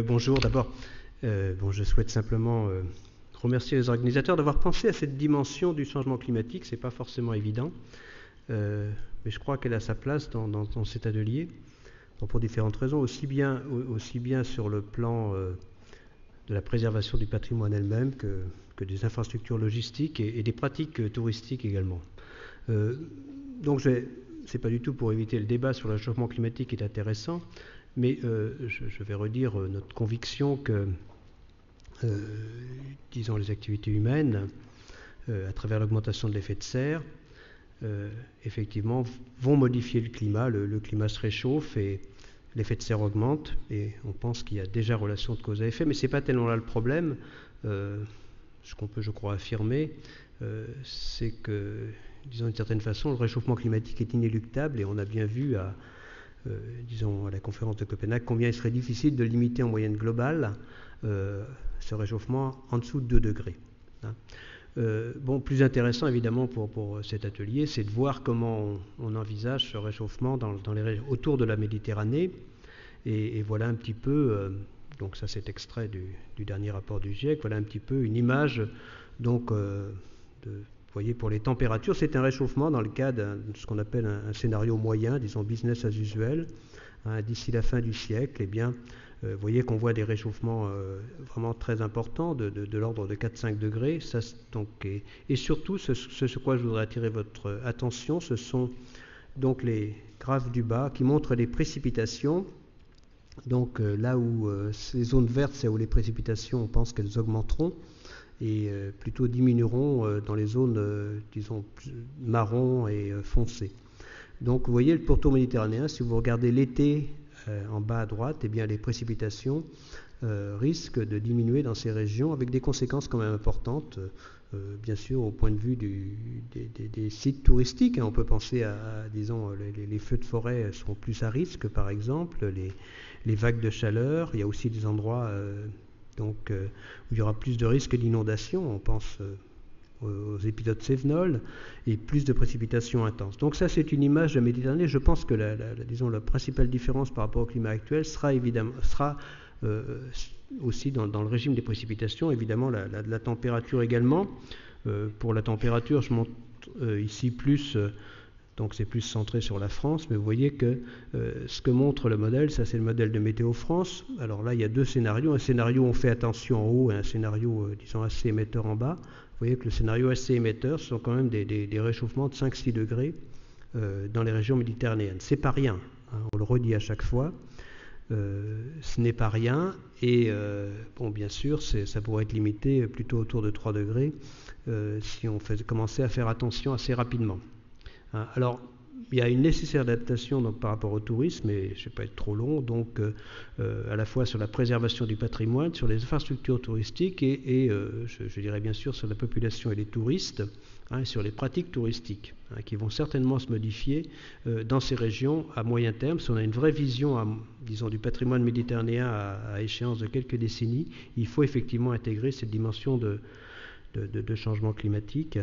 Bonjour, d'abord, je souhaite simplement remercier les organisateurs d'avoir pensé à cette dimension du changement climatique. Ce n'est pas forcément évident, mais je crois qu'elle a sa place dans cet atelier, pour différentes raisons, aussi bien sur le plan de la préservation du patrimoine elle-même que des infrastructures logistiques et des pratiques touristiques également. Donc ce n'est pas du tout pour éviter le débat sur le changement climatique qui est intéressant, mais je vais redire notre conviction que, disons, les activités humaines, à travers l'augmentation de l'effet de serre, effectivement, vont modifier le climat. Le climat se réchauffe et l'effet de serre augmente, et on pense qu'il y a déjà relation de cause à effet, mais ce n'est pas tellement là le problème. Ce qu'on peut, je crois, affirmer, c'est que, disons d'une certaine façon, le réchauffement climatique est inéluctable, et on a bien vu à la conférence de Copenhague, combien il serait difficile de limiter en moyenne globale ce réchauffement en dessous de 2 degrés. Plus intéressant évidemment pour cet atelier, c'est de voir comment on envisage ce réchauffement autour de la Méditerranée. Et voilà un petit peu, donc ça c'est extrait du dernier rapport du GIEC, voilà un petit peu une image donc, vous voyez, pour les températures, c'est un réchauffement dans le cas de ce qu'on appelle un scénario moyen, disons business as usual, d'ici la fin du siècle. Eh bien, vous voyez qu'on voit des réchauffements vraiment très importants, de l'ordre de 4-5 degrés. Ça, donc, et surtout, ce sur quoi je voudrais attirer votre attention, ce sont donc les graphes du bas qui montrent les précipitations. Donc là où les zones vertes, c'est où les précipitations, on pense qu'elles augmenteront, et plutôt diminueront dans les zones, disons, marron et foncées. Donc vous voyez le pourtour méditerranéen, si vous regardez l'été en bas à droite, eh bien les précipitations risquent de diminuer dans ces régions, avec des conséquences quand même importantes, bien sûr au point de vue des sites touristiques. On peut penser à disons, les feux de forêt seront plus à risque, par exemple, les vagues de chaleur. Il y a aussi des endroits où il y aura plus de risques d'inondation, on pense aux épisodes Cévenol, et plus de précipitations intenses. Donc ça, c'est une image de la Méditerranée. Je pense que la principale différence par rapport au climat actuel sera aussi dans le régime des précipitations, évidemment la température également. Pour la température, je montre ici plus... donc c'est plus centré sur la France, mais vous voyez que ce que montre le modèle, ça c'est le modèle de Météo France. Alors là, il y a 2 scénarios. Un scénario où on fait attention en haut et un scénario, disons, assez émetteur en bas. Vous voyez que le scénario assez émetteur, ce sont quand même des réchauffements de 5-6 degrés dans les régions méditerranéennes. C'est pas rien, hein, on le redit à chaque fois. Ce n'est pas rien, et bien sûr, ça pourrait être limité plutôt autour de 3 degrés si on commençait à faire attention assez rapidement. Alors, il y a une nécessaire adaptation donc, par rapport au tourisme, et je ne vais pas être trop long, donc à la fois sur la préservation du patrimoine, sur les infrastructures touristiques et je dirais bien sûr sur la population et les touristes, et sur les pratiques touristiques, qui vont certainement se modifier dans ces régions à moyen terme. Si on a une vraie vision, disons, du patrimoine méditerranéen à échéance de quelques décennies, il faut effectivement intégrer cette dimension de changement climatique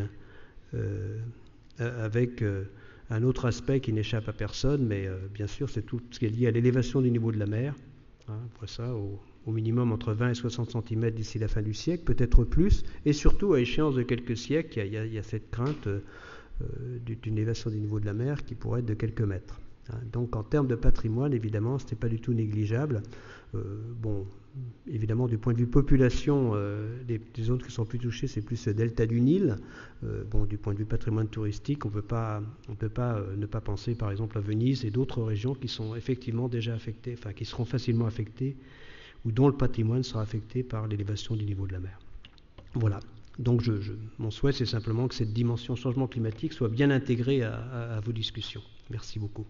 avec un autre aspect qui n'échappe à personne, mais bien sûr, c'est tout ce qui est lié à l'élévation du niveau de la mer. Après ça, au minimum entre 20 et 60 cm d'ici la fin du siècle, peut-être plus, et surtout à échéance de quelques siècles, il y a cette crainte d'une élévation du niveau de la mer qui pourrait être de quelques mètres. Donc en termes de patrimoine, évidemment, ce n'est pas du tout négligeable. Évidemment, du point de vue population, des zones qui sont plus touchées, c'est plus le delta du Nil. Du point de vue patrimoine touristique, on ne peut pas ne pas penser par exemple à Venise et d'autres régions qui sont effectivement déjà affectées, enfin qui seront facilement affectées, ou dont le patrimoine sera affecté par l'élévation du niveau de la mer. Voilà. Donc mon souhait, c'est simplement que cette dimension changement climatique soit bien intégrée à vos discussions. Merci beaucoup.